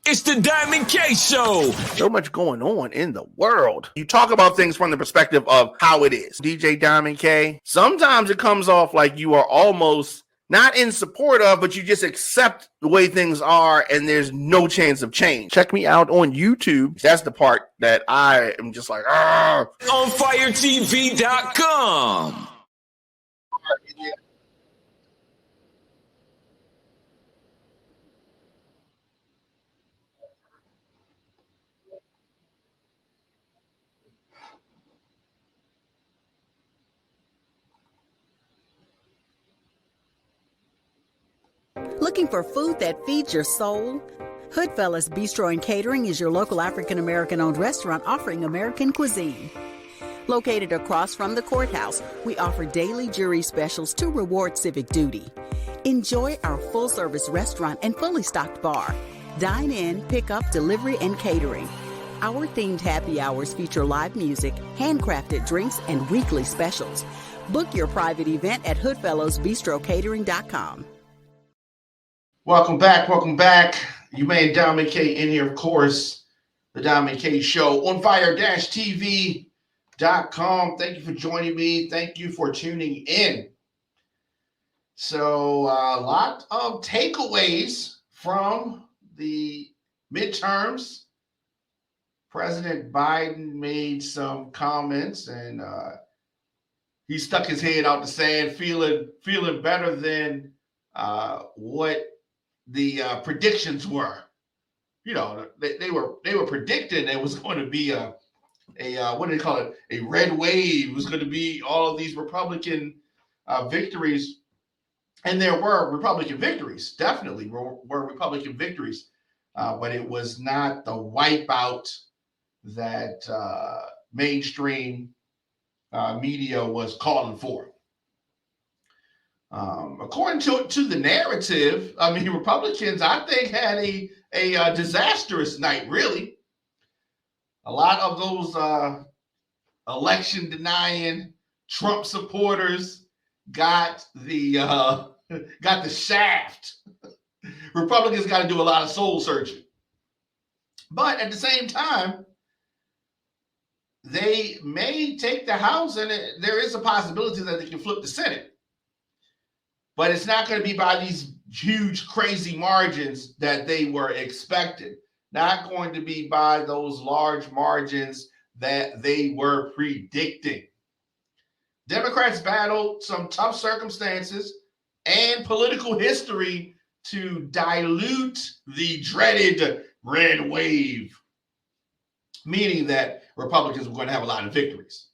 It's the Diamond K Show. So much going on in the world. You talk about things from the perspective of how it is. DJ Diamond K, sometimes it comes off like you are almost not in support of, but you just accept the way things are and there's no chance of change. Check me out on YouTube. That's the part that I am just like, ah. OnFireTV.com. Looking for food that feeds your soul? Hoodfellas Bistro and Catering is your local African-American-owned restaurant offering American cuisine. Located across from the courthouse, we offer daily jury specials to reward civic duty. Enjoy our full-service restaurant and fully stocked bar. Dine in, pick up, delivery, and catering. Our themed happy hours feature live music, handcrafted drinks, and weekly specials. Book your private event at hoodfellowsbistrocatering.com. Welcome back. Welcome back. You made Diamond K in here, of course. The Diamond K Show on fire-tv.com. Thank you for joining me. Thank you for tuning in. So, a lot of takeaways from the midterms. President Biden made some comments and he stuck his head out the sand, feeling better than what the predictions were. You know, they were predicting there was going to be a what do they call it? A red wave. It was going to be all of these Republican victories, and there were Republican victories. Definitely were Republican victories, but it was not the wipeout that mainstream media was calling for. According to the narrative, I mean, Republicans, I think, had a disastrous night, really. A lot of those election denying Trump supporters got the shaft. Republicans got to do a lot of soul searching. But at the same time, they may take the House, and there is a possibility that they can flip the Senate. But it's not going to be by these huge, crazy margins that they were expected. Not going to be by those large margins that they were predicting. Democrats battled some tough circumstances and political history to dilute the dreaded red wave, meaning that Republicans were going to have a lot of victories.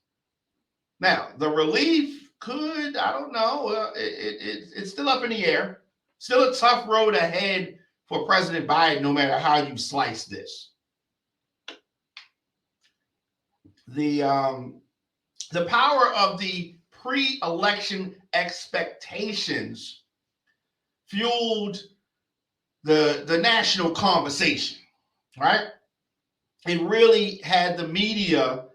Now, the relief could, I don't know, it's still up in the air. Still a tough road ahead for President Biden, no matter how you slice this. The power of the pre-election expectations fueled the national conversation, right? It really had the media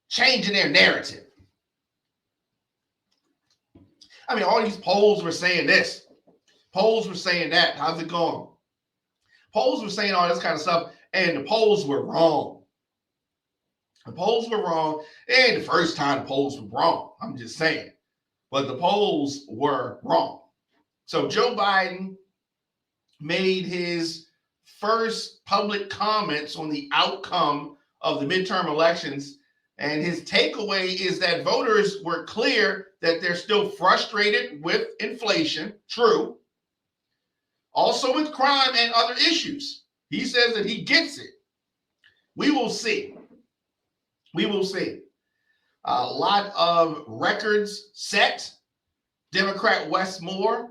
changing their narrative. I mean, all these polls were saying this. Polls were saying that. How's it going? Polls were saying all this kind of stuff, and the polls were wrong. The polls were wrong. It ain't the first time the polls were wrong. I'm just saying. But the polls were wrong. So Joe Biden made his first public comments on the outcome of the midterm elections. And his takeaway is that voters were clear that they're still frustrated with inflation. True. Also with crime and other issues. He says that he gets it. We will see. We will see. A lot of records set. Democrat Wes Moore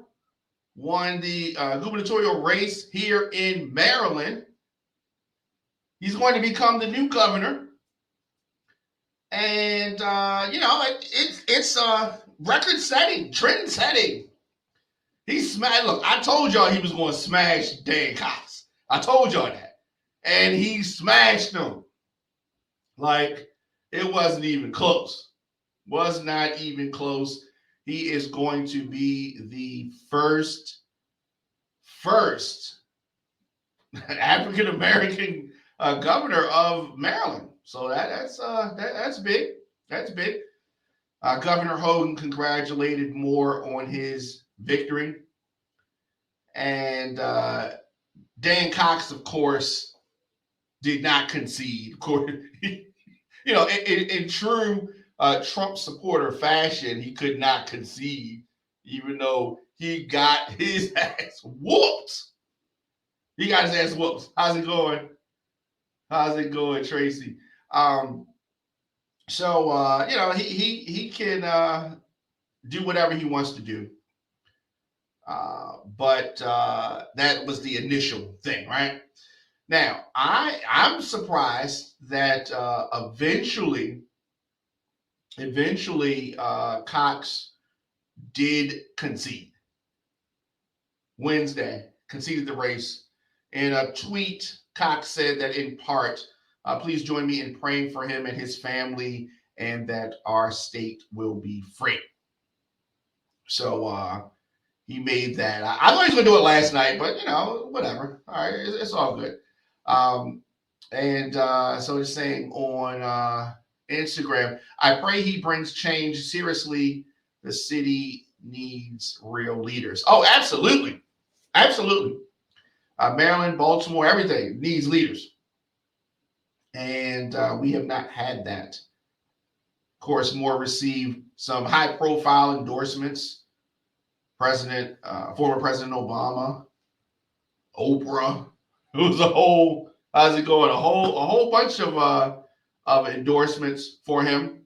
won the gubernatorial race here in Maryland. He's going to become the new governor. And, it's record setting, trend setting. He smashed. Look, I told y'all he was going to smash Dan Cox. I told y'all that. And he smashed him. Like, it wasn't even close. Was not even close. He is going to be the first African American governor of Maryland. So that's big. That's big. Governor Hogan congratulated Moore on his victory, and Dan Cox, of course, did not concede. Of course, in true Trump supporter fashion, he could not concede, even though he got his ass whooped. He got his ass whooped. How's it going? How's it going, Tracy? So he can do whatever he wants to do. But that was the initial thing, right? Now, I'm surprised that eventually Cox did concede. Wednesday, conceded the race. In a tweet, Cox said that in part, please join me in praying for him and his family and that our state will be free. So he made that. I thought he was going to do it last night, but, whatever. All right, it's all good. So he's saying on Instagram, I pray he brings change. Seriously, the city needs real leaders. Oh, absolutely. Absolutely. Maryland, Baltimore, everything needs leaders. And we have not had that. Of course, Moore received some high-profile endorsements. Former President Obama, Oprah. It was a whole bunch of endorsements for him.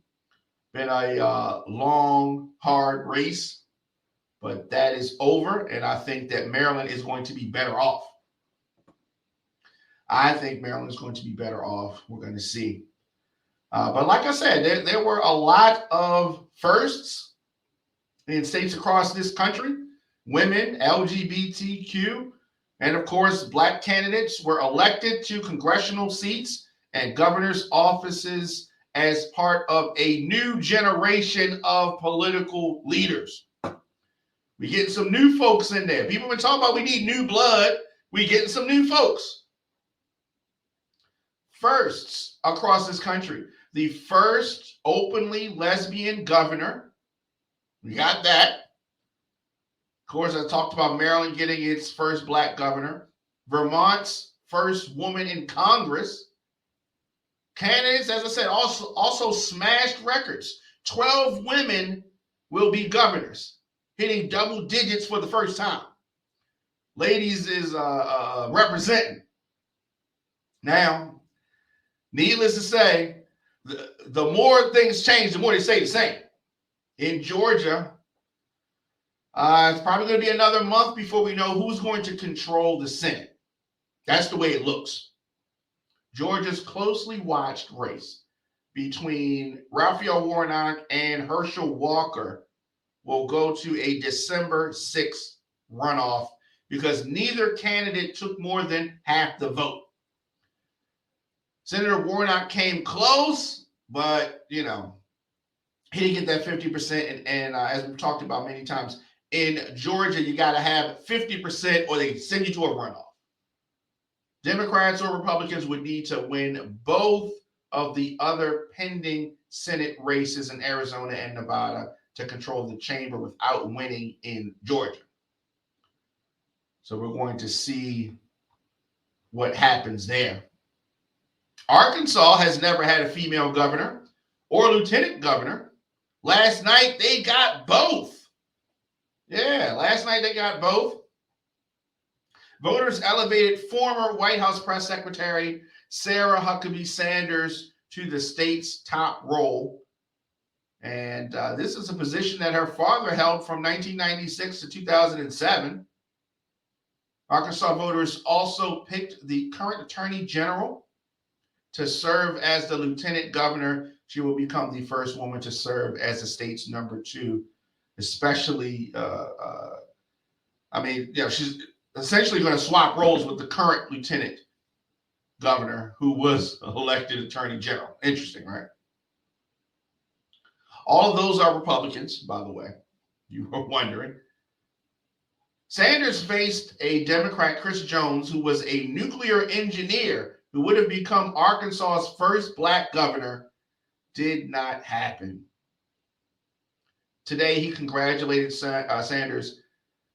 Been a long, hard race, but that is over, and I think that Maryland is going to be better off. I think Maryland is going to be better off. We're going to see. But like I said, there were a lot of firsts in states across this country. Women, LGBTQ, and of course, Black candidates were elected to congressional seats and governor's offices as part of a new generation of political leaders. We're getting some new folks in there. People have been talking about we need new blood. We're getting some new folks. Firsts across this country. The first openly lesbian governor. We got that. Of course, I talked about Maryland getting its first Black governor. Vermont's first woman in Congress. Candidates, as I said, also smashed records. 12 women will be governors, hitting double digits for the first time. Ladies is representing. Now, needless to say, the more things change, the more they stay the same. In Georgia, it's probably going to be another month before we know who's going to control the Senate. That's the way it looks. Georgia's closely watched race between Raphael Warnock and Herschel Walker will go to a December 6th runoff because neither candidate took more than half the vote. Senator Warnock came close, but, he didn't get that 50%. And as we've talked about many times, in Georgia, you got to have 50% or they send you to a runoff. Democrats or Republicans would need to win both of the other pending Senate races in Arizona and Nevada to control the chamber without winning in Georgia. So we're going to see what happens there. Arkansas has never had a female governor or lieutenant governor. Last night, they got both. Yeah, last night they got both. Voters elevated former White House press secretary Sarah Huckabee Sanders to the state's top role. And this is a position that her father held from 1996 to 2007. Arkansas voters also picked the current attorney general to serve as the lieutenant governor. She will become the first woman to serve as the state's number 2, especially, she's essentially going to swap roles with the current lieutenant governor who was elected attorney general. Interesting, right? All of those are Republicans, by the way. You were wondering. Sanders faced a Democrat, Chris Jones, who was a nuclear engineer who would have become Arkansas's first black governor. Did not happen. Today, he congratulated Sanders,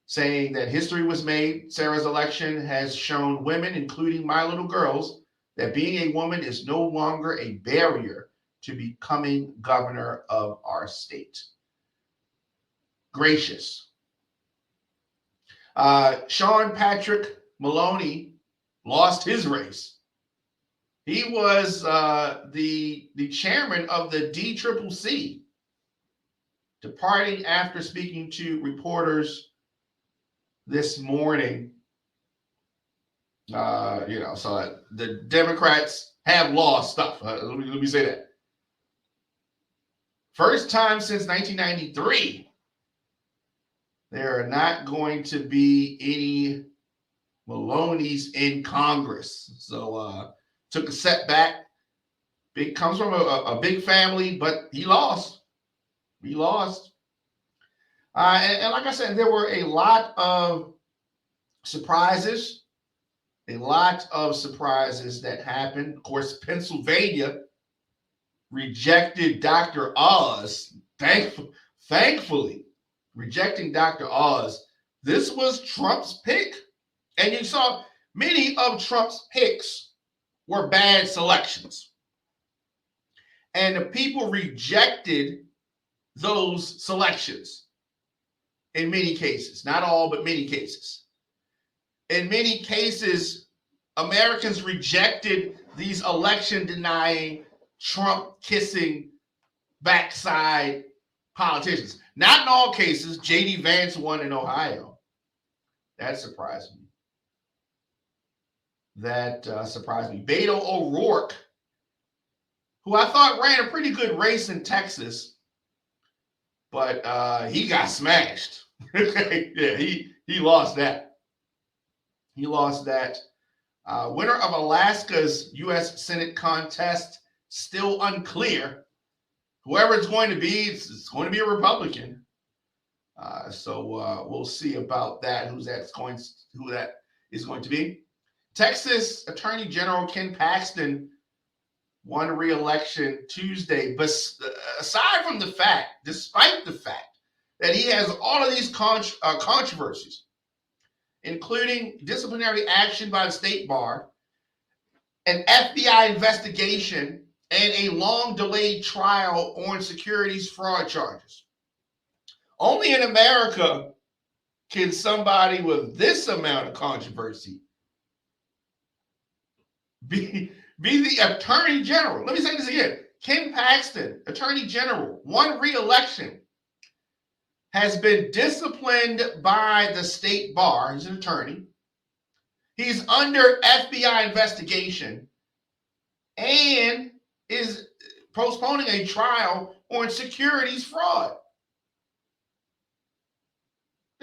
saying that history was made. Sarah's election has shown women, including my little girls, that being a woman is no longer a barrier to becoming governor of our state. Gracious. Sean Patrick Maloney lost his race. He was the chairman of the DCCC, departing after speaking to reporters this morning. So the Democrats have lost stuff. Let me say that. First time since 1993, there are not going to be any Maloneys in Congress. So took a setback. Comes from a big family, but he lost. He lost. And like I said, there were a lot of surprises. A lot of surprises that happened. Of course, Pennsylvania rejected Dr. Oz. Thankfully, rejecting Dr. Oz. This was Trump's pick. And you saw many of Trump's picks were bad selections. And the people rejected those selections in many cases. Not all, but many cases. In many cases, Americans rejected these election-denying, Trump-kissing, backside politicians. Not in all cases. J.D. Vance won in Ohio. That surprised me. Surprised me. Beto O'Rourke, who I thought ran a pretty good race in Texas, but he got smashed. Yeah, he lost that. He lost that. Winner of Alaska's U.S. Senate contest, still unclear. Whoever it's going to be, it's going to be a Republican. So we'll see about that, who that is going to be. Texas Attorney General Ken Paxton won re-election Tuesday, but aside from the fact, despite the fact that he has all of these controversies, including disciplinary action by the state bar, an FBI investigation, and a long-delayed trial on securities fraud charges. Only in America can somebody with this amount of controversy be the Attorney General. Let me say this again. Ken Paxton, Attorney General, won re-election, has been disciplined by the state bar. He's an attorney. He's under FBI investigation and is postponing a trial on securities fraud.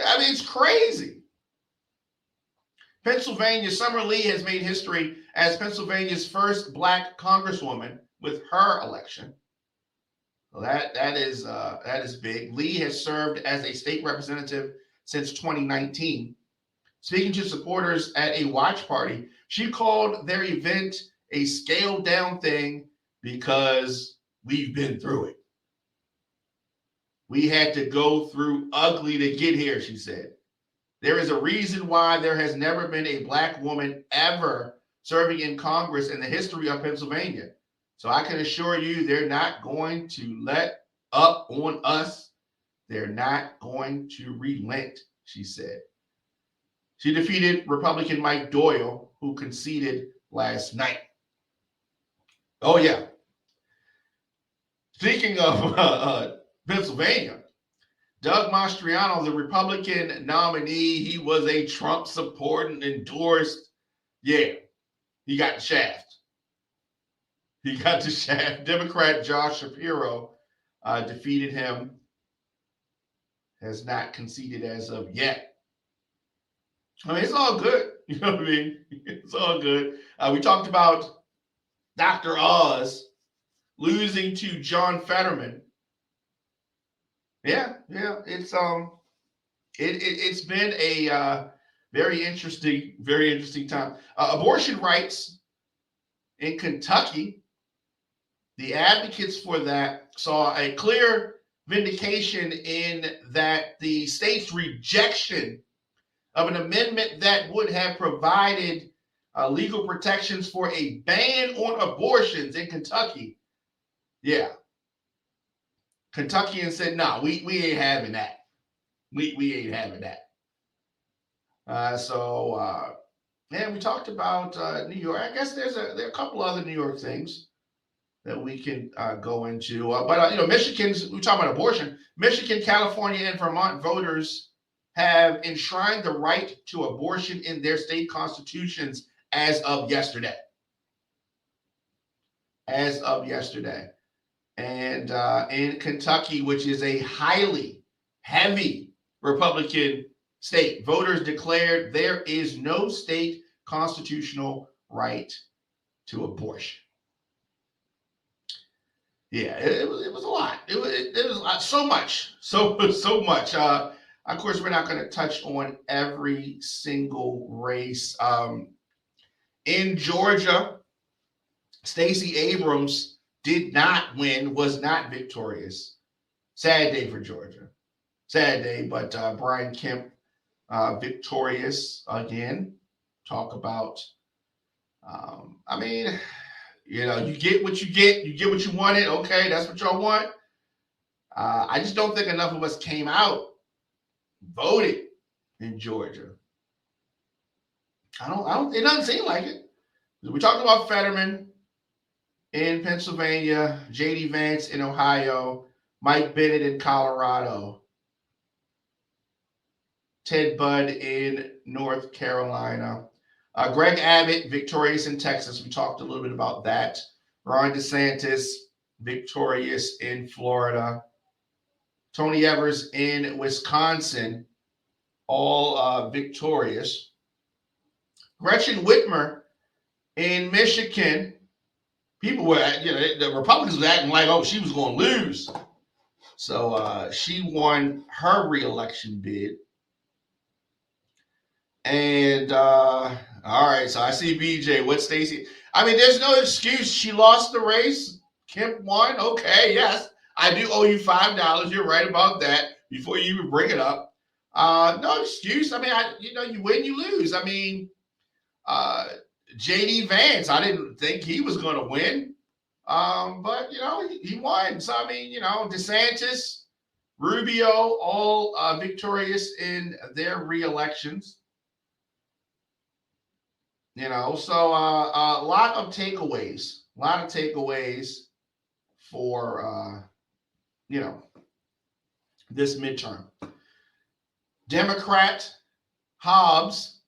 I mean, it's crazy. Pennsylvania, Summer Lee has made history as Pennsylvania's first black congresswoman with her election. Well, that is big. Lee has served as a state representative since 2019. Speaking to supporters at a watch party, she called their event a scaled down thing because we've been through it. We had to go through ugly to get here, she said. There is a reason why there has never been a black woman ever serving in Congress in the history of Pennsylvania. So I can assure you they're not going to let up on us. They're not going to relent, she said. She defeated Republican Mike Doyle, who conceded last night. Oh, yeah. Speaking of Pennsylvania, Doug Mastriano, the Republican nominee, he was a Trump supporter and endorsed. Yeah, he got the shaft. He got the shaft. Democrat Josh Shapiro defeated him. Has not conceded as of yet. I mean, it's all good. You know what I mean? It's all good. We talked about Dr. Oz losing to John Fetterman. Yeah, it's It's been a very interesting time. Abortion rights in Kentucky, the advocates for that saw a clear vindication in that the state's rejection of an amendment that would have provided legal protections for a ban on abortions in Kentucky. Yeah. Kentuckians said, no, we ain't having that. We ain't having that. And we talked about New York. I guess there are a couple other New York things that we can go into. But Michigan's, we talk about abortion. Michigan, California, and Vermont voters have enshrined the right to abortion in their state constitutions as of yesterday. And in Kentucky, which is a highly heavy Republican state, voters declared there is no state constitutional right to abortion. Yeah, it was a lot. It was a lot, so much. Of course, we're not going to touch on every single race. In Georgia, Stacey Abrams did not win, was not victorious. Sad day for Georgia. Sad day, but Brian Kemp victorious again. Talk about, you get what you get. You get what you wanted. Okay, that's what y'all want. I just don't think enough of us came out, voted in Georgia. It doesn't seem like it. We talked about Fetterman in Pennsylvania, J.D. Vance in Ohio, Mike Bennett in Colorado, Ted Budd in North Carolina, Greg Abbott victorious in Texas. We talked a little bit about that. Ron DeSantis victorious in Florida. Tony Evers in Wisconsin, all victorious. Gretchen Whitmer in Michigan. People were, the Republicans were acting like, oh, she was going to lose. So she won her reelection bid. And all right, so I see BJ. What Stacey? I mean, there's no excuse. She lost the race. Kemp won. Okay, yes, I do owe you $5. You're right about that. Before you even bring it up, no excuse. I mean, you win, you lose. I mean, J.D. Vance, I didn't think he was going to win, but he won. So I mean, DeSantis, Rubio, all victorious in their reelections. So a lot of takeaways for this midterm. Democrat Hobbs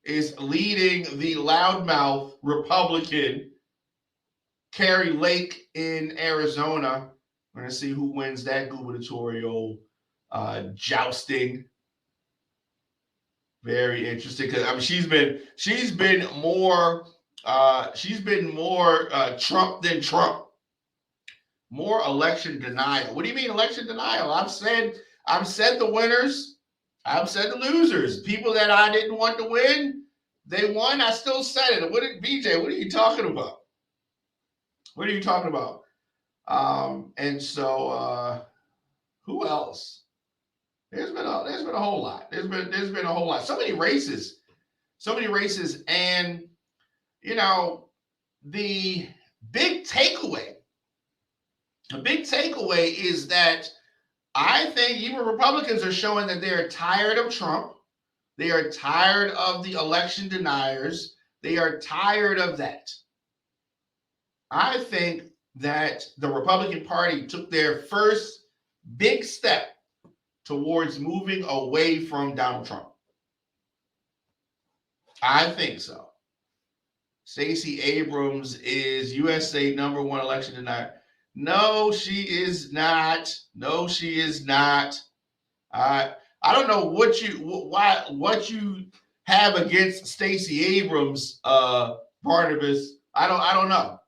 is leading the loudmouth Republican Kari Lake in Arizona. We're going to see who wins that gubernatorial jousting. Very interesting, because she's been more Trump than Trump. More election denial. What do you mean election denial? I've said the winners. I've said the losers. People that I didn't want to win, they won. I still said it. BJ? What are you talking about? What are you talking about? And so who else? There's been a whole lot. There's been a whole lot. So many races, and the big takeaway is that I think even Republicans are showing that they're tired of Trump. They are tired of the election deniers. They are tired of that. I think that the Republican Party took their first big step towards moving away from Donald Trump. I think so. Stacey Abrams is USA #1 election denier. No, she is not. I don't know what you have against Stacey Abrams, Barnabas. I don't know.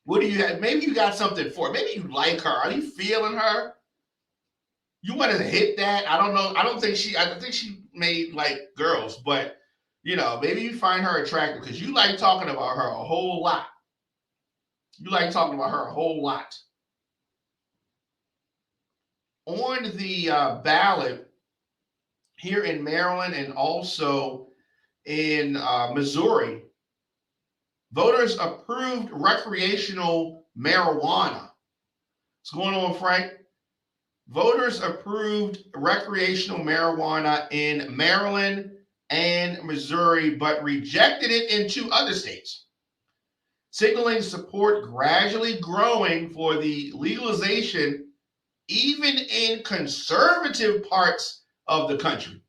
What do you have? Maybe you got something for her. Maybe you like her. Are you feeling her? you want to hit that. I don't know. I think she made like girls, but maybe you find her attractive because you like talking about her a whole lot. You like talking about her a whole lot. On the ballot here in Maryland and also in Missouri, voters approved recreational marijuana. What's going on, Frank? Voters approved recreational marijuana in Maryland and Missouri, but rejected it in 2 other states, signaling support gradually growing for the legalization even in conservative parts of the country.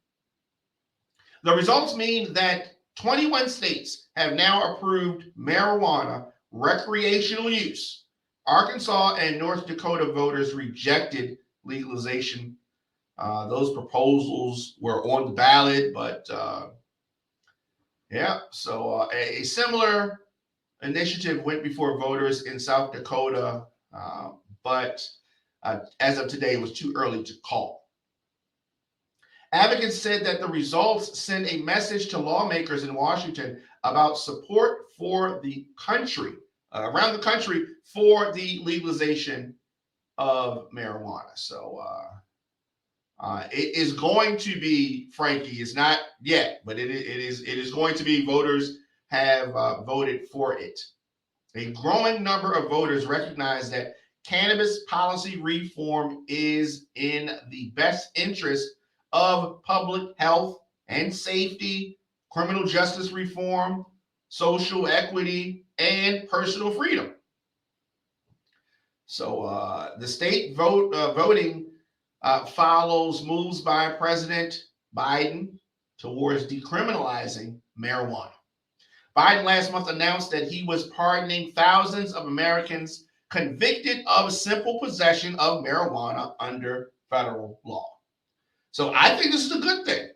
The results mean that 21 states have now approved marijuana recreational use. Arkansas and North Dakota voters rejected legalization. Those proposals were on the ballot, but so a similar initiative went before voters in South Dakota, but as of today, it was too early to call. Advocates said that the results send a message to lawmakers in Washington about support for the country, around the country, for the legalization of marijuana. So it is going to be, Frankie, it's not yet, but it is going to be. Voters have voted for it. A growing number of voters recognize that cannabis policy reform is in the best interest of public health and safety, criminal justice reform, social equity, and personal freedom. So the state voting follows moves by President Biden towards decriminalizing marijuana. Biden last month announced that he was pardoning thousands of Americans convicted of simple possession of marijuana under federal law. So I think this is a good thing.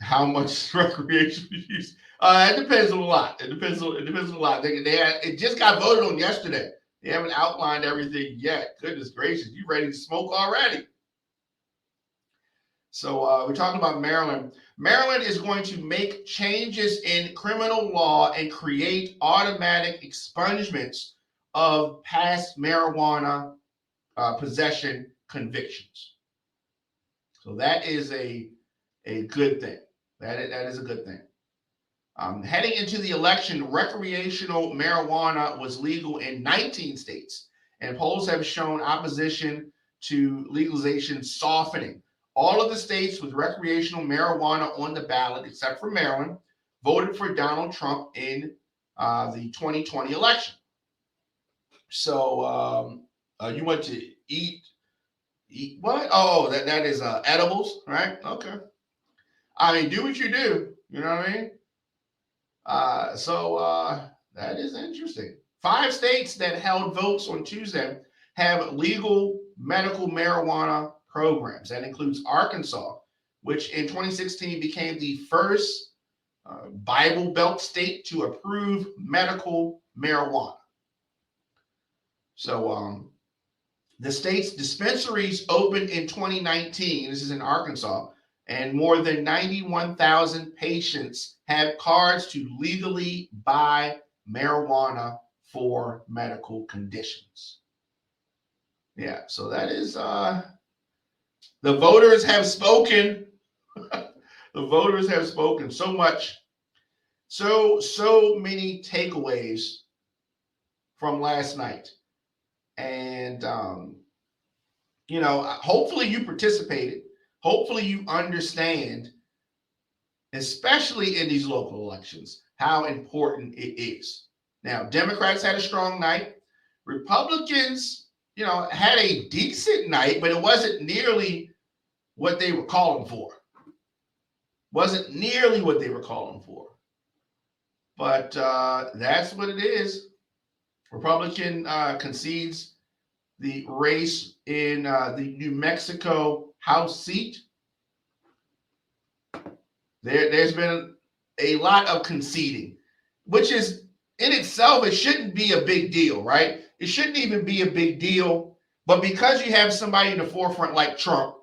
How much recreational use? It depends on a lot. It depends on a lot. It just got voted on yesterday. They haven't outlined everything yet. Goodness gracious, you ready to smoke already? So we're talking about Maryland. Maryland is going to make changes in criminal law and create automatic expungements of past marijuana possession convictions. So that is a good thing. That is a good thing. Heading into the election, recreational marijuana was legal in 19 states, and polls have shown opposition to legalization softening. All of the states with recreational marijuana on the ballot, except for Maryland, voted for Donald Trump in the 2020 election. So you went to eat what? Oh, that is edibles, right? Okay. I mean, do what you do. You know what I mean? So that is interesting. 5 states that held votes on Tuesday have legal medical marijuana programs. That includes Arkansas, which in 2016 became the first Bible Belt state to approve medical marijuana. So the state's dispensaries opened in 2019. This is in Arkansas. And more than 91,000 patients have cards to legally buy marijuana for medical conditions. Yeah, so that is, the voters have spoken. The voters have spoken so much. So many takeaways from last night. And, hopefully you participated. Hopefully you understand, especially in these local elections, how important it is. Now, Democrats had a strong night. Republicans, had a decent night, but it wasn't nearly what they were calling for. But that's what it is. Republican concedes the race in the New Mexico House seat. There's been a lot of conceding, which is in itself, it shouldn't be a big deal, right? It shouldn't even be a big deal But because you have somebody in the forefront like Trump,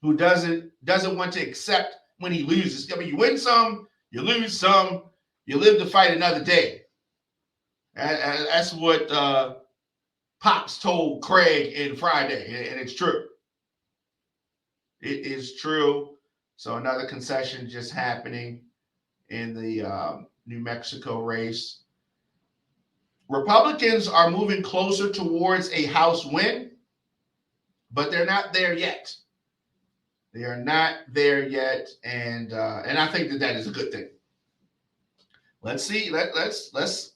who doesn't want to accept when he loses. I mean, you win some, you lose some, you live to fight another day. And that's what Pops told Craig in Friday, and it's true. It is true. So another concession just happening in the New Mexico race. Republicans are moving closer towards a House win, but they're not there yet. They are not there yet, and I think that is a good thing. Let's see. Let's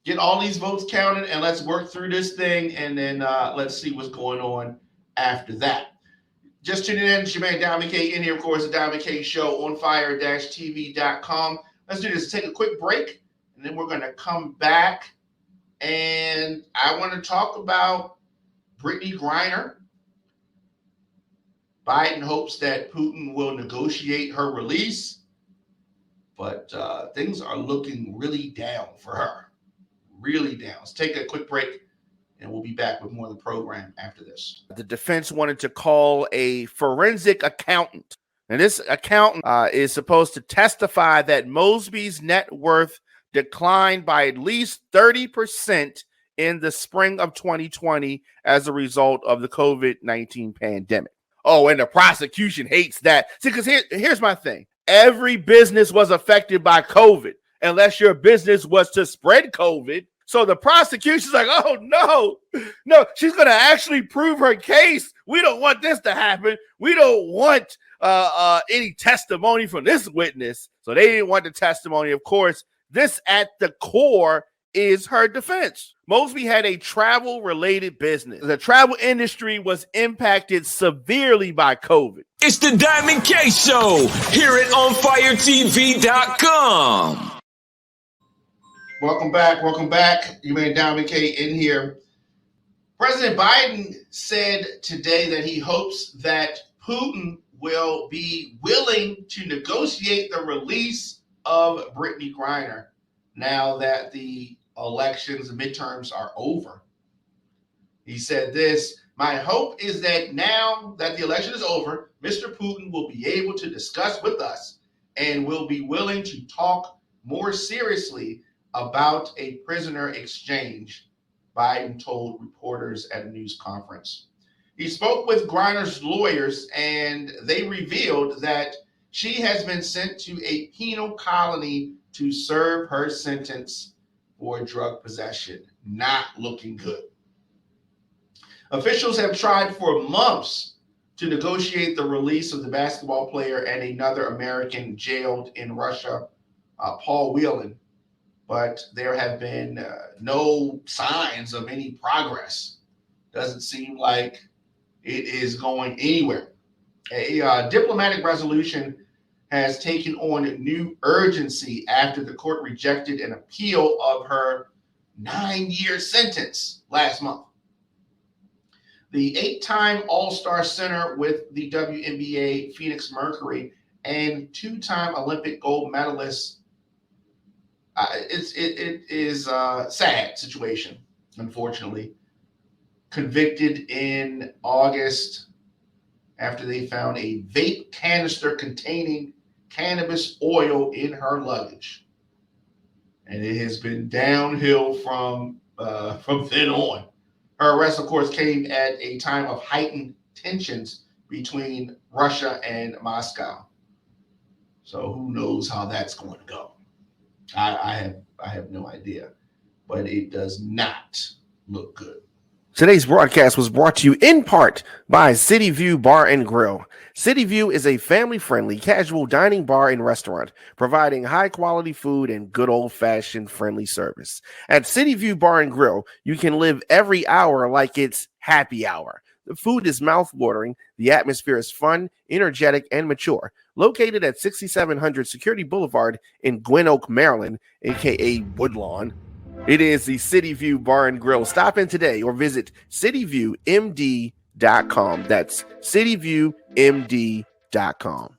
get all these votes counted, and let's work through this thing, and then let's see what's going on after that. Just tuning in, it's your man Diamond K in here, of course, the Diamond K Show on fire-tv.com. Let's do this. Take a quick break, and then we're going to come back, and I want to talk about Brittney Griner. Biden hopes that Putin will negotiate her release, but things are looking really down for her. Really down. Let's take a quick break, and we'll be back with more of the program after this. The defense wanted to call a forensic accountant, and this accountant is supposed to testify that Mosby's net worth declined by at least 30% in the spring of 2020 as a result of the COVID-19 pandemic. Oh, and the prosecution hates that. See, because here's my thing. Every business was affected by COVID, unless your business was to spread COVID. So the prosecution's like, oh, no, she's going to actually prove her case. We don't want this to happen. We don't want any testimony from this witness. So they didn't want the testimony. Of course, this at the core is her defense. Mosby had a travel-related business. The travel industry was impacted severely by COVID. It's the Diamond K Show. Hear it on firetv.com. Welcome back. You made Diamond K in here. President Biden said today that he hopes that Putin will be willing to negotiate the release of Brittney Griner now that the elections, the midterms are over. He said this, my hope is that now that the election is over, Mr. Putin will be able to discuss with us and will be willing to talk more seriously about a prisoner exchange, Biden told reporters at a news conference. He spoke with Griner's lawyers, and they revealed that she has been sent to a penal colony to serve her sentence for drug possession. Not looking good. Officials have tried for months to negotiate the release of the basketball player and another American jailed in Russia, Paul Whelan, but there have been no signs of any progress. Doesn't seem like it is going anywhere. A diplomatic resolution has taken on new urgency after the court rejected an appeal of her 9-year sentence last month. The 8-time All-Star center with the WNBA Phoenix Mercury and 2-time Olympic gold medalist, it is a sad situation, unfortunately. Convicted in August after they found a vape canister containing cannabis oil in her luggage, and it has been downhill from then on. Her arrest, of course, came at a time of heightened tensions between Russia and Moscow. So who knows how that's going to go? I have no idea, but it does not look good. Today's broadcast was brought to you in part by City View Bar and Grill. City View is a family-friendly, casual dining bar and restaurant, providing high-quality food and good old-fashioned friendly service. At City View Bar and Grill, you can live every hour like it's happy hour. The food is mouth-watering, the atmosphere is fun, energetic, and mature. Located at 6700 Security Boulevard in Gwynn Oak, Maryland, a.k.a. Woodlawn, it is the City View Bar and Grill. Stop in today or visit cityviewmd.com. That's cityviewmd.com.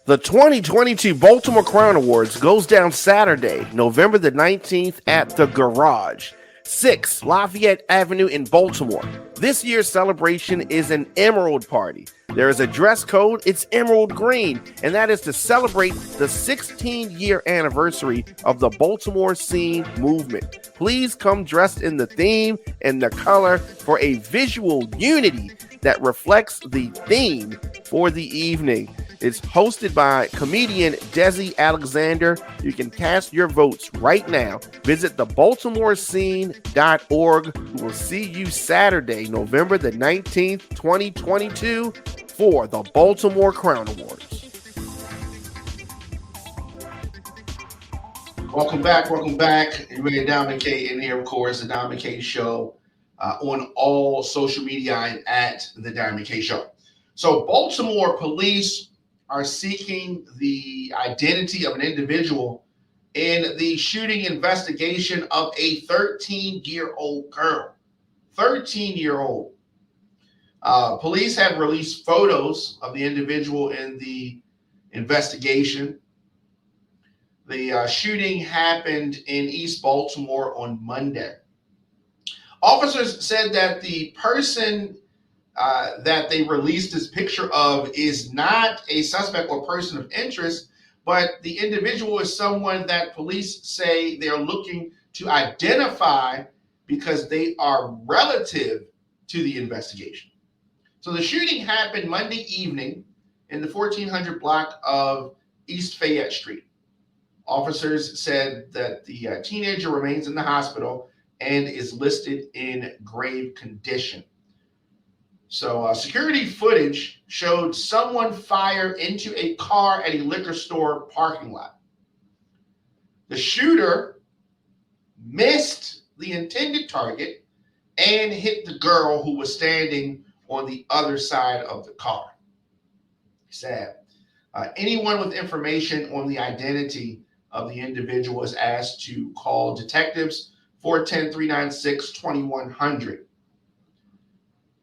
The 2022 Baltimore Crown Awards goes down Saturday, November the 19th at The Garage. 6 Lafayette Avenue in Baltimore. This year's celebration is an Emerald Party. There is a dress code. It's emerald green, and that is to celebrate the 16-year anniversary of the Baltimore Scene movement. Please come dressed in the theme and the color for a visual unity that reflects the theme for the evening. It's hosted by comedian Desi Alexander. You can cast your votes right now. Visit thebaltimorescene.org. We will see you Saturday, November the 19th, 2022 for the Baltimore Crown Awards. Welcome back. Welcome back. You're ready to Diamond K in here, of course, the Diamond K Show on all social media and at the Diamond K Show. So Baltimore police are seeking the identity of an individual in the shooting investigation of a 13-year-old girl. 13-year-old. Police have released photos of the individual in the investigation. The shooting happened in East Baltimore on Monday. Officers said that the person that they released this picture of is not a suspect or person of interest, but the individual is someone that police say they're looking to identify because they are relative to the investigation. So the shooting happened Monday evening in the 1400 block of East Fayette Street. Officers said that the teenager remains in the hospital and is listed in grave condition. So security footage showed someone fire into a car at a liquor store parking lot. The shooter missed the intended target and hit the girl who was standing on the other side of the car. Sad. Anyone with information on the identity of the individual is asked to call detectives 410-396-2100.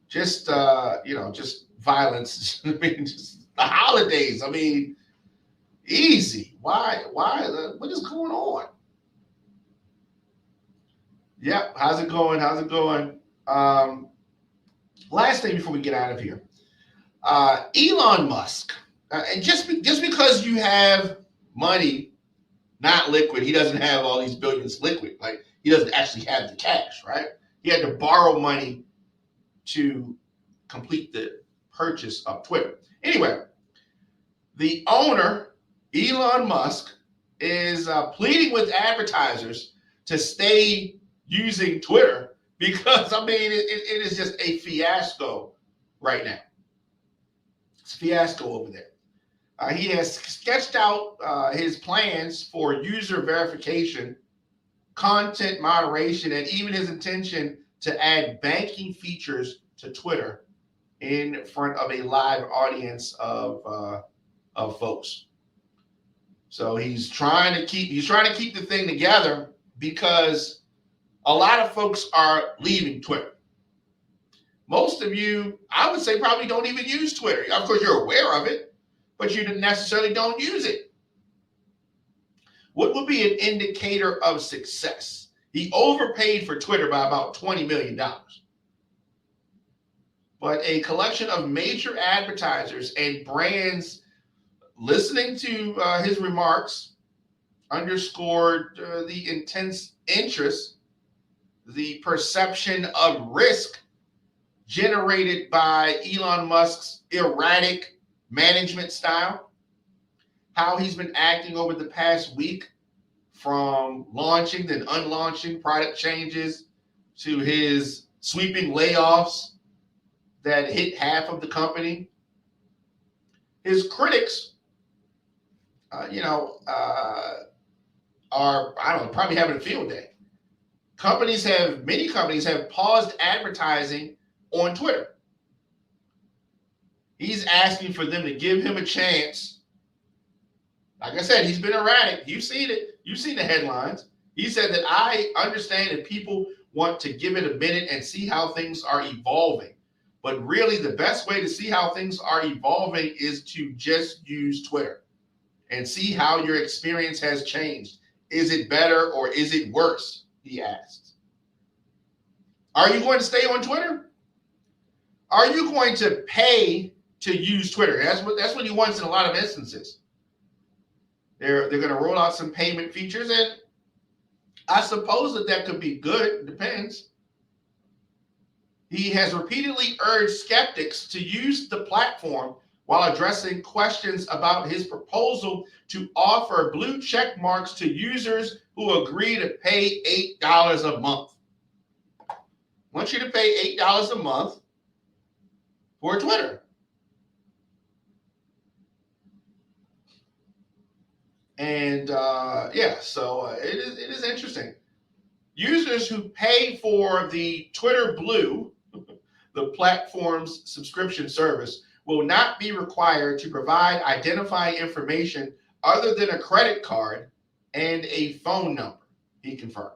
Just just violence. I mean, just the holidays. I mean, easy. Why? What is going on? Yep. How's it going? Last thing before we get out of here, Elon Musk, and just because you have money, not liquid, he doesn't have all these billions liquid. Like, he doesn't actually have the cash, right? He had to borrow money to complete the purchase of Twitter. Anyway, the owner, Elon Musk, is pleading with advertisers to stay using Twitter because, I mean, it is just a fiasco right now. It's a fiasco over there. He has sketched out his plans for user verification, content moderation, and even his intention to add banking features to Twitter in front of a live audience of folks. So he's trying to keep the thing together because a lot of folks are leaving Twitter. Most of you, I would say, probably don't even use Twitter. Of course, you're aware of it, but you necessarily don't use it. What would be an indicator of success? He overpaid for Twitter by about $20 million. But a collection of major advertisers and brands listening to his remarks underscored the intense interest, the perception of risk generated by Elon Musk's erratic management style, how he's been acting over the past week, from launching then unlaunching product changes to his sweeping layoffs that hit half of the company. His critics, are, probably having a field day. Many companies have paused advertising on Twitter. He's asking for them to give him a chance. Like I said, he's been erratic. You've seen it. You've seen the headlines. He said that I understand that people want to give it a minute and see how things are evolving. But really, the best way to see how things are evolving is to just use Twitter and see how your experience has changed. Is it better or is it worse? He asked. Are you going to stay on Twitter? Are you going to pay to use Twitter? That's what he wants in a lot of instances. They're going to roll out some payment features, and I suppose that could be good. It depends. He has repeatedly urged skeptics to use the platform while addressing questions about his proposal to offer blue check marks to users who agree to pay $8 a month. I want you to pay $8 a month for Twitter. And so it is interesting. Users who pay for the Twitter Blue, the platform's subscription service, will not be required to provide identifying information other than a credit card and a phone number, he confirmed.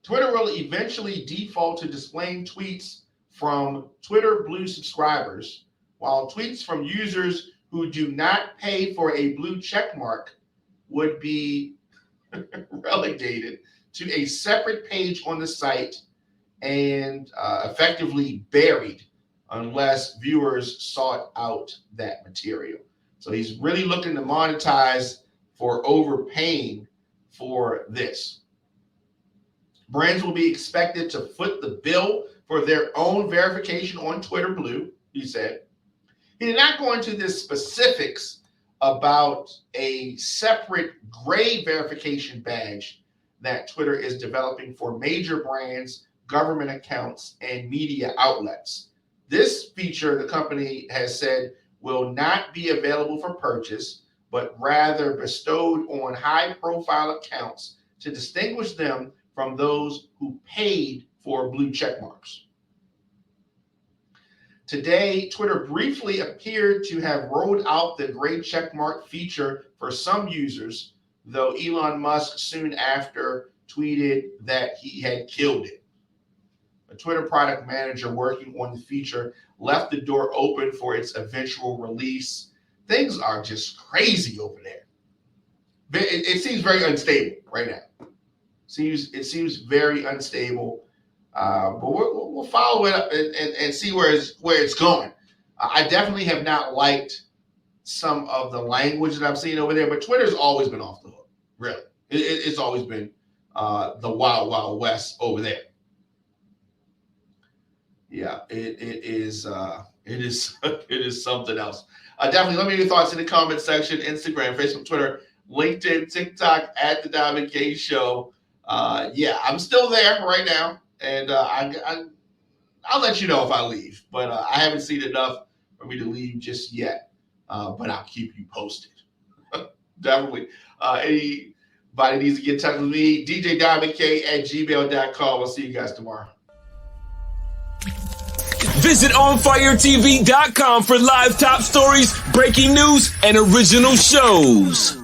Twitter will eventually default to displaying tweets from Twitter Blue subscribers, while tweets from users who do not pay for a blue check mark would be relegated to a separate page on the site and effectively buried unless viewers sought out that material. So he's really looking to monetize for overpaying for this. Brands will be expected to foot the bill for their own verification on Twitter Blue, he said. He did not go into the specifics about a separate gray verification badge that Twitter is developing for major brands, government accounts, and media outlets. This feature, the company has said, will not be available for purchase, but rather bestowed on high-profile accounts to distinguish them from those who paid for blue check marks. Today, Twitter briefly appeared to have rolled out the gray checkmark feature for some users, though Elon Musk soon after tweeted that he had killed it. A Twitter product manager working on the feature left the door open for its eventual release. Things are just crazy over there. It seems very unstable right now. It seems very unstable. But we'll follow it up and see where it's going. I definitely have not liked some of the language that I've seen over there, but Twitter's always been off the hook. Really, it's always been the wild, wild west over there. Yeah, it is something else. Definitely let me know your thoughts in the comment section. Instagram, Facebook, Twitter, LinkedIn, TikTok at The Diamond K Show. I'm still there right now. And I'll let you know if I leave, but I haven't seen enough for me to leave just yet. But I'll keep you posted. Definitely. Anybody needs to get in touch with me, djdiamondk@gmail.com. I'll see you guys tomorrow. Visit OnFireTV.com for live top stories, breaking news, and original shows.